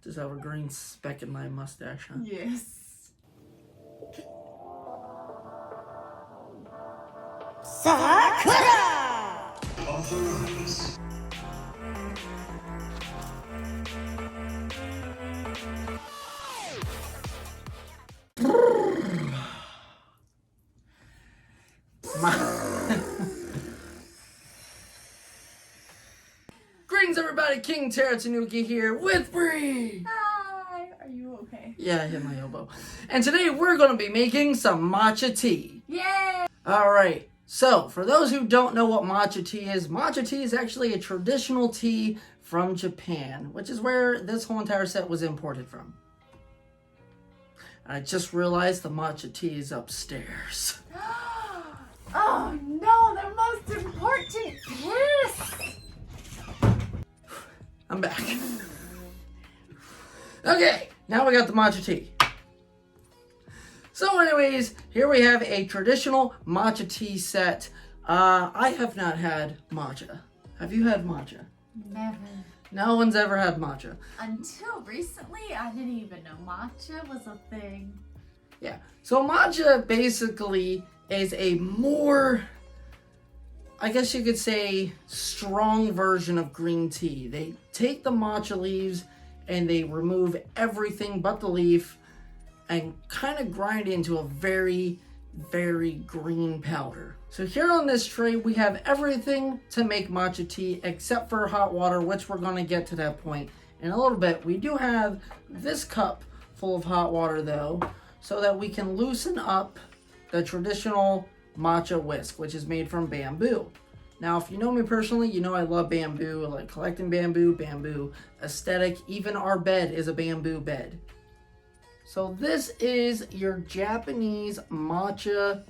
Just have a green speck in my mustache, huh? Yes. Sakura! Authorize. Greetings, everybody. King Tanuki here with Bree. Hi. Are you okay? Yeah, I hit my elbow. And today we're going to be making some matcha tea. Yay! All right. So, for those who don't know what matcha tea is actually a traditional tea from Japan, which is where this whole entire set was imported from. I just realized the matcha tea is upstairs. Oh no, the most important piece! I'm back. Okay, now we got the matcha tea. So anyways, here we have a traditional matcha tea set. I have not had matcha. Have you had matcha? Never. No one's ever had matcha. Until recently, I didn't even know matcha was a thing. Yeah, so matcha basically is a more, I guess you could say, strong version of green tea. They take the matcha leaves and they remove everything but the leaf and kind of grind it into a very, very green powder. So here on this tray, we have everything to make matcha tea except for hot water, which we're going to get to that point in a little bit. We do have this cup full of hot water though, so that we can loosen up the traditional matcha whisk, which is made from bamboo. Now, if you know me personally, you know I love bamboo. I like collecting bamboo aesthetic. Even our bed is a bamboo bed. So this is your Japanese matcha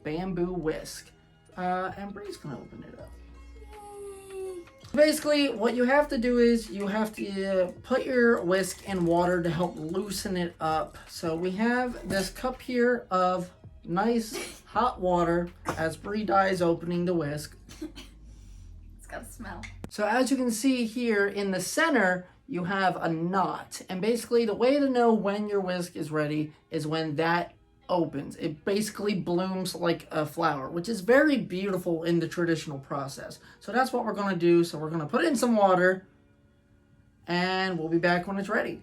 bamboo whisk. And Bree's gonna open it up. Basically, what you have to do is you have to put your whisk in water to help loosen it up. So we have this cup here of nice hot water as Bree dies opening the whisk. It's got a smell. So as you can see here in the center, you have a knot. And basically the way to know when your whisk is ready is when that opens. It basically blooms like a flower, which is very beautiful in the traditional process. So that's what we're going to do. So we're going to put it in some water and we'll be back when it's ready.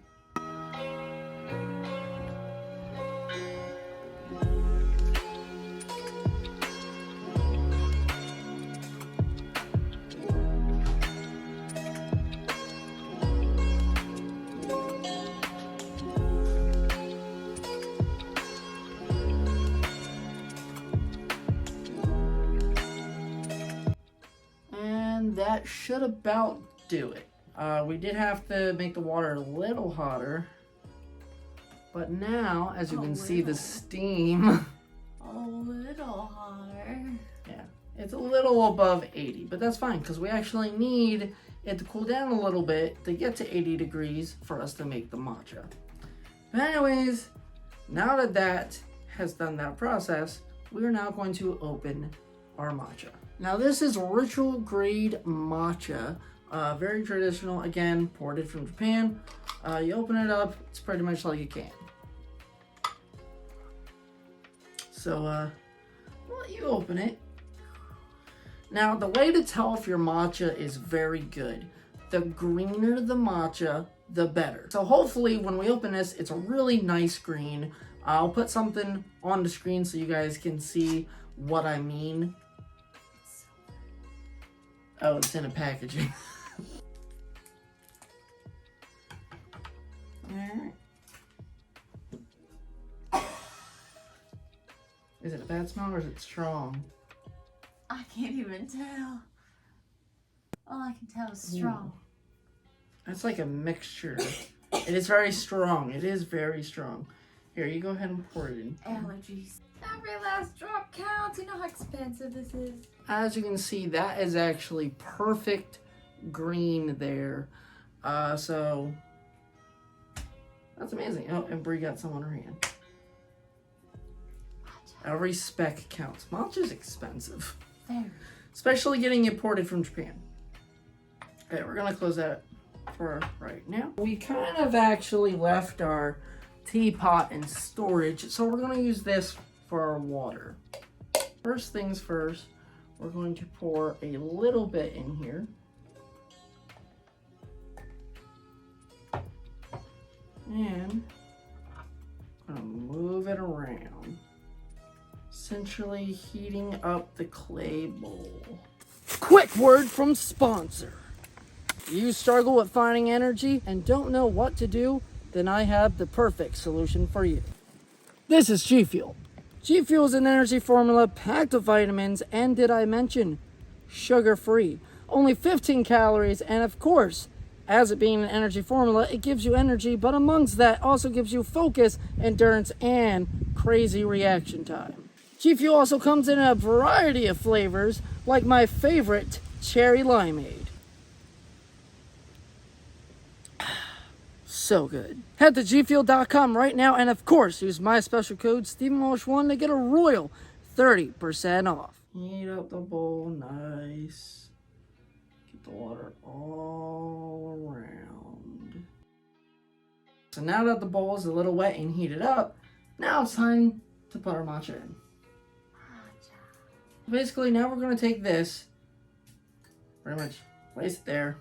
That should about do it. We did have to make the water a little hotter, but now, as you can see, the steam. A little hotter. Yeah, it's a little above 80, but that's fine because we actually need it to cool down a little bit to get to 80 degrees for us to make the matcha. But anyways, now that that has done that process, we are now going to open our matcha. Now this is ritual grade matcha, very traditional, again, imported from Japan. You open it up, it's pretty much like a can. So, I'll let you open it. Now the way to tell if your matcha is very good, the greener the matcha, the better. So hopefully when we open this, it's a really nice green. I'll put something on the screen so you guys can see what I mean. Oh, it's in a packaging. Alright. Is it a bad smell or is it strong? I can't even tell. All I can tell is strong. Ooh. It's like a mixture. It is very strong. It is very strong. Here, you go ahead and pour it in. Allergies. Every last drop counts. You know how expensive this is. As you can see, that is actually perfect green there. So that's amazing. Oh, and Bree got some on her hand. Every speck counts. Matcha's expensive. Very. Especially getting imported from Japan. Okay, we're gonna close that for right now. We kind of actually left our teapot in storage, so we're going to use this for our water. First things first, we're going to pour a little bit in here. And I'm going to move it around, essentially heating up the clay bowl. Quick word from sponsor. You struggle with finding energy and don't know what to do? Then I have the perfect solution for you. This is G Fuel. G Fuel is an energy formula packed with vitamins and, did I mention, sugar-free. Only 15 calories, and of course, as it being an energy formula, it gives you energy, but amongst that also gives you focus, endurance, and crazy reaction time. G Fuel also comes in a variety of flavors, like my favorite, cherry limeade. So good. Head to gfuel.com right now and of course use my special code StephenWalsh1 to get a royal 30% off. Heat up the bowl nice. Get the water all around. So now that the bowl is a little wet and heated up, now it's time to put our matcha in. Basically, now we're going to take this, pretty much place it there,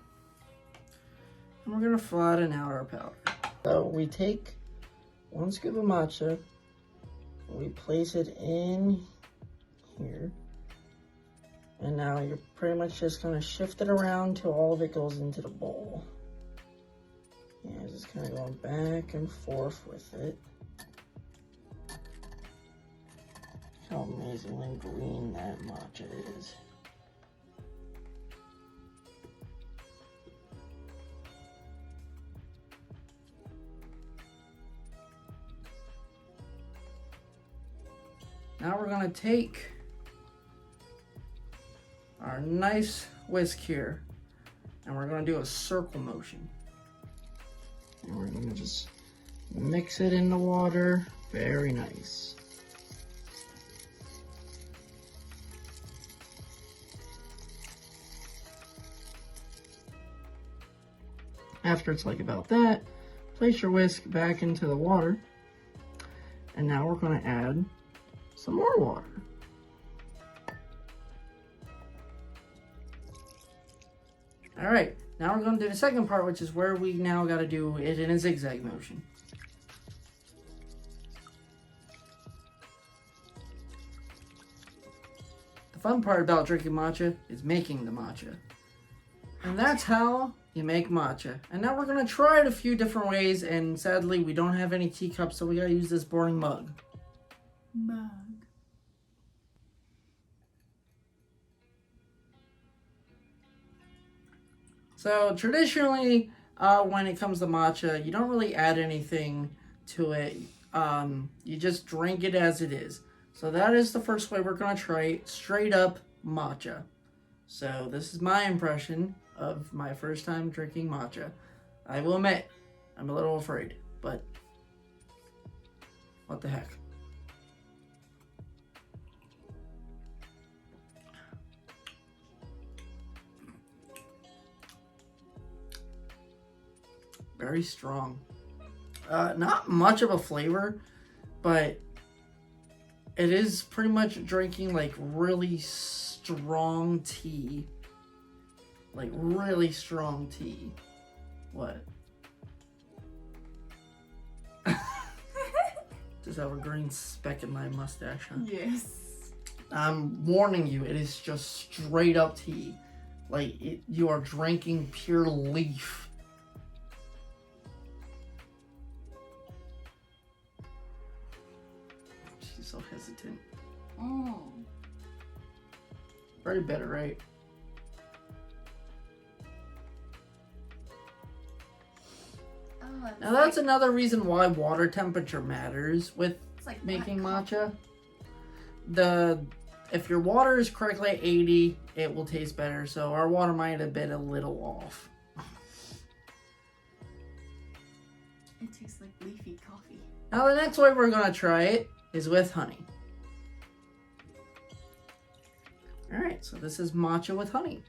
and we're going to flatten out our powder. So we take 1 scoop of matcha, we place it in here, and now you're pretty much just going to shift it around till all of it goes into the bowl. Yeah, just kind of going back and forth with it. How amazingly green that matcha is. Now we're going to take our nice whisk here and we're going to do a circle motion. And we're going to just mix it in the water. Very nice. After it's like about that, place your whisk back into the water. And now we're going to add some more water. All right, now we're going to do the second part, which is where we now got to do it in a zigzag motion. The fun part about drinking matcha is making the matcha. And that's how you make matcha. And now we're going to try it a few different ways, and sadly we don't have any teacups, so we got to use this boring mug. So traditionally, when it comes to matcha, you don't really add anything to it. You just drink it as it is. So that is the first way we're going to try it, straight up matcha. So this is my impression of my first time drinking matcha. I will admit, I'm a little afraid, but what the heck. Very strong. Not much of a flavor, but it is pretty much drinking like really strong tea. Like really strong tea. What? Just have a green speck in my mustache, huh? Yes. I'm warning you, it is just straight up tea. Like, you are drinking pure leaf. She's so hesitant. Mm. Very bitter, right? Oh, Now that's another reason why water temperature matters with like making black matcha. If your water is correctly at 80, it will taste better. So our water might have been a little off. It tastes like leafy coffee. Now the next way we're going to try it is with honey. Alright, so this is matcha with honey.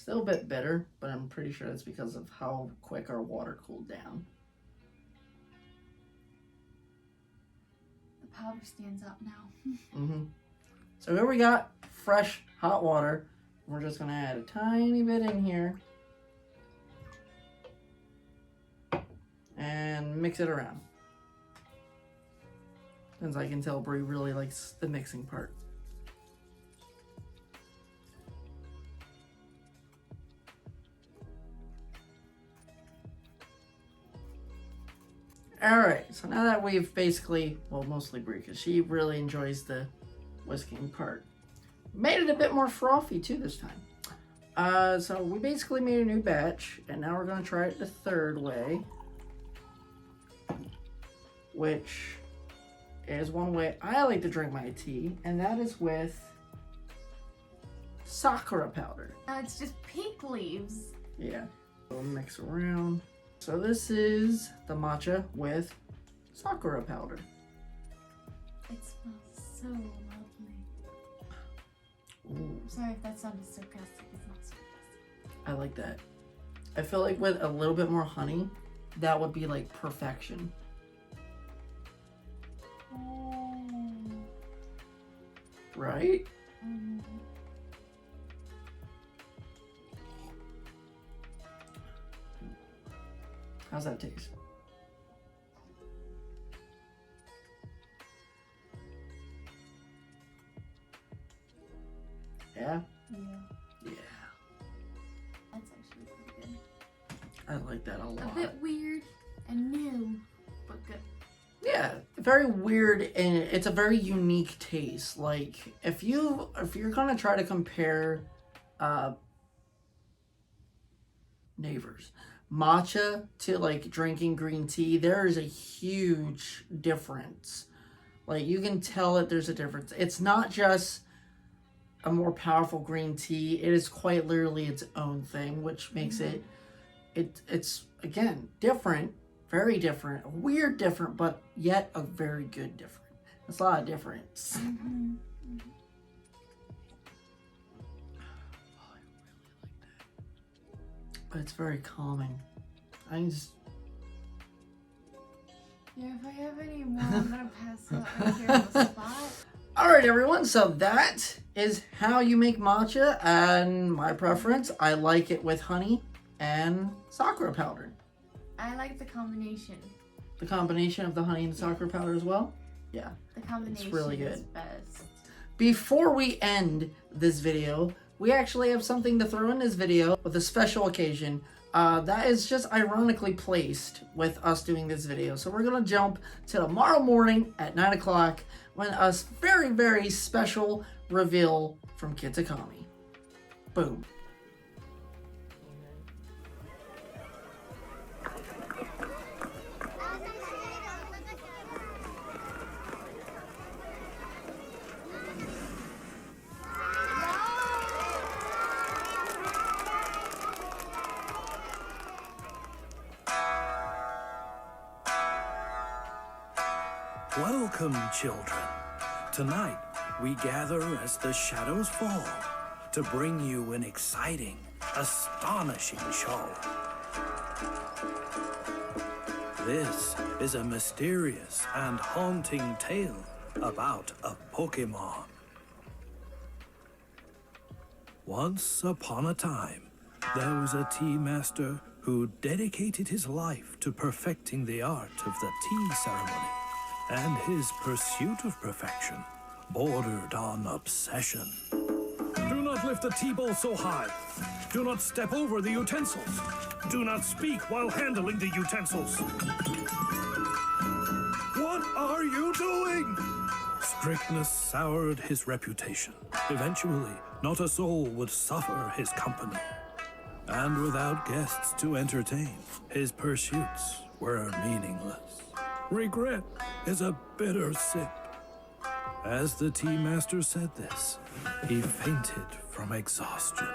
Still a bit bitter, but I'm pretty sure that's because of how quick our water cooled down. The powder stands up now. So here we got fresh hot water. We're just gonna add a tiny bit in here and mix it around. Since I can tell Brie really likes the mixing part. Alright, so now that we've basically, well, mostly Brie, because she really enjoys the whisking part. Made it a bit more frothy too this time. So we basically made a new batch, and now we're going to try it the third way. Which is one way I like to drink my tea, and that is with sakura powder. It's just pink leaves. Yeah, we'll mix around. So this is the matcha with sakura powder. It smells so lovely. Ooh. Sorry if that sounded sarcastic. It's not sarcastic. I like that. I feel like with a little bit more honey, that would be like perfection. Right? How's that taste? Yeah? Yeah. That's actually pretty good. I like that a lot. A bit weird and new, but good. Yeah, very weird, and it's a very unique taste. Like if you're gonna try to compare neighbors matcha to like drinking green tea, there is a huge difference. Like you can tell that there's a difference. It's not just a more powerful green tea, it is quite literally its own thing, which makes it's again different. Very different, weird different, but yet a very good different. There's a lot of difference. Oh, I really like that. But it's very calming. I can just... Yeah, if I have any more, I'm gonna pass out right here on the spot. Alright everyone, so that is how you make matcha, and my preference, I like it with honey and sakura powder. I like the combination. The combination of the honey and sakura powder as well? Yeah. The combination it's really good. is best. Before we end this video, we actually have something to throw in this video with a special occasion. That is just ironically placed with us doing this video. So we're going to jump to tomorrow morning at 9 o'clock when a very, very special reveal from Kitakami. Boom. Welcome, children. Tonight, we gather as the shadows fall to bring you an exciting, astonishing show. This is a mysterious and haunting tale about a Pokemon. Once upon a time, there was a tea master who dedicated his life to perfecting the art of the tea ceremony. And his pursuit of perfection bordered on obsession. Do not lift the tea bowl so high. Do not step over the utensils. Do not speak while handling the utensils. What are you doing? Strictness soured his reputation. Eventually, not a soul would suffer his company. And without guests to entertain, his pursuits were meaningless. Regret is a bitter sip. As the tea master said this, he fainted from exhaustion.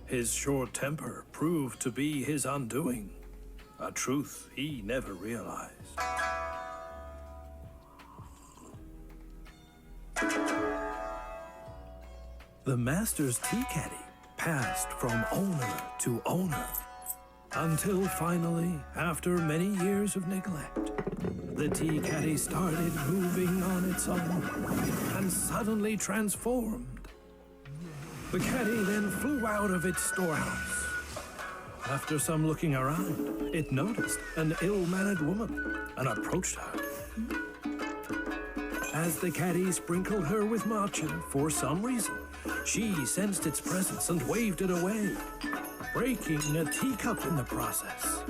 His short temper proved to be his undoing, a truth he never realized. The master's tea caddy passed from owner to owner. Until finally, after many years of neglect, the tea caddy started moving on its own and suddenly transformed. The caddy then flew out of its storehouse. After some looking around, it noticed an ill-mannered woman and approached her. As the caddy sprinkled her with matcha for some reason, she sensed its presence and waved it away, breaking a teacup in the process.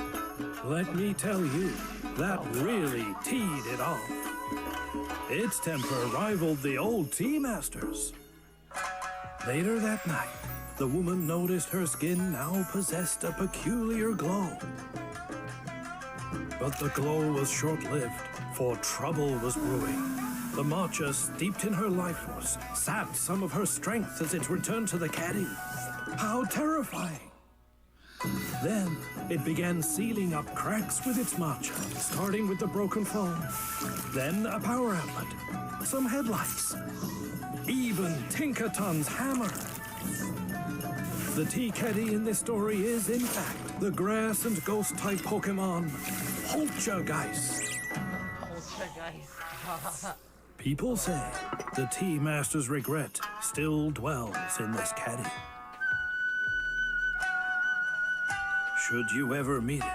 Let me tell you, that really teed it off. Its temper rivaled the old tea master's. Later that night, the woman noticed her skin now possessed a peculiar glow. But the glow was short-lived, for trouble was brewing. The matcha steeped in her life force sapped some of her strength as it returned to the caddy. How terrifying! Then it began sealing up cracks with its matcha, starting with the broken phone, then a power outlet, some headlights, even Tinkaton's hammer. The tea caddy in this story is, in fact, the grass and ghost-type Pokemon, Poltchageist. Poltchageist. People say the tea master's regret still dwells in this caddy. Should you ever meet it,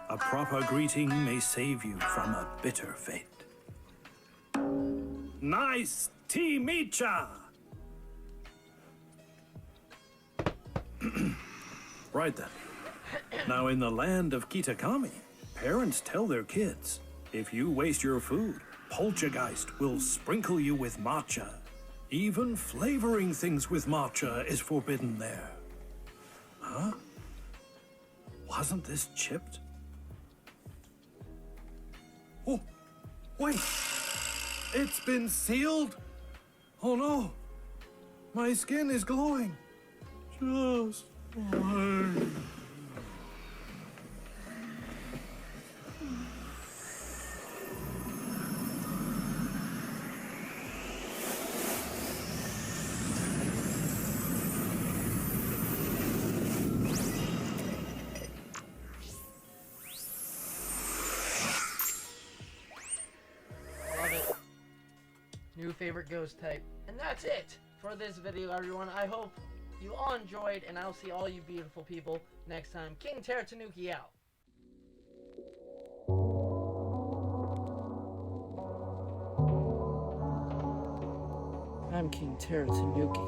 a proper greeting may save you from a bitter fate. Nice tea matcha! Right then. Now in the land of Kitakami, parents tell their kids, if you waste your food, Poltchageist will sprinkle you with matcha. Even flavoring things with matcha is forbidden there. Huh? Wasn't this chipped? Oh, wait! It's been sealed? Oh no! My skin is glowing. Just wait. New favorite ghost type. And that's it for this video, everyone. I hope you all enjoyed, and I'll see all you beautiful people next time. King Tanuki out. I'm King Tanuki.